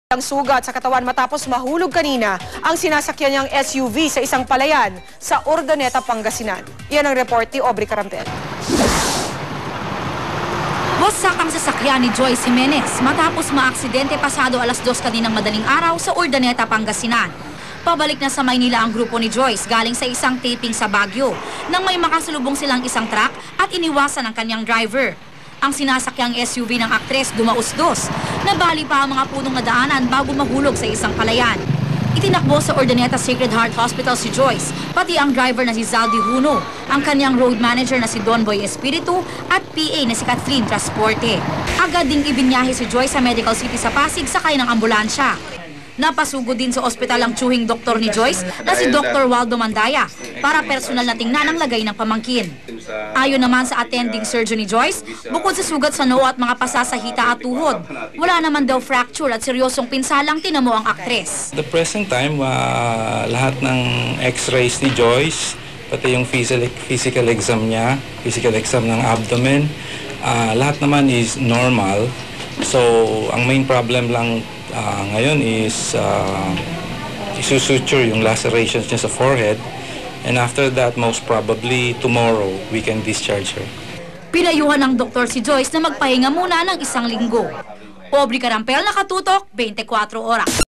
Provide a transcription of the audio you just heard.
Ang sugat sa katawan matapos mahulog kanina ang sinasakyan niyang SUV sa isang palayan sa Urdaneta, Pangasinan. Yan ang report ni Aubrey Carampel. Wasak ang sasakyan ni Joyce Jimenez matapos maaksidente pasado alas 2 kaninang madaling araw sa Urdaneta, Pangasinan. Pabalik na sa Maynila ang grupo ni Joyce galing sa isang taping sa Baguio nang may makasalubong silang isang truck at iniwasan ang kanyang driver. Ang sinasakyang SUV ng aktres dumausdos. Nabali pa ang mga punong nadaanan bago mahulog sa isang palayan. Itinakbo sa Urdaneta Sacred Heart Hospital si Joyce, pati ang driver na si Zaldi Huno, ang kanyang road manager na si Don Boy Espiritu at PA na si Catherine Transporte. Agad ding ibinyahe si Joyce sa Medical City sa Pasig sakay ng ambulansya. Napasugod din sa ospital ang tsuhing doktor ni Joyce na si Dr. Waldo Mandaya para personal na tingnan ang lagay ng pamangkin. Ayon naman sa attending surgeon ni Joyce, bukod sa sugat sa noo at mga pasa sa hita at tuhod, wala naman daw fracture at seryosong pinsalang tinamo ang aktres. The present time, lahat ng x-rays ni Joyce, pati yung physical exam niya, physical exam ng abdomen, lahat naman is normal. So, ang main problem lang ngayon is isusuture yung lacerations niya sa forehead, and after that, most probably tomorrow, we can discharge her. Pinayuhan ng doktor si Joyce na magpahinga muna ng 1 linggo. Aubrey Carampel, nakatutok, 24 oras.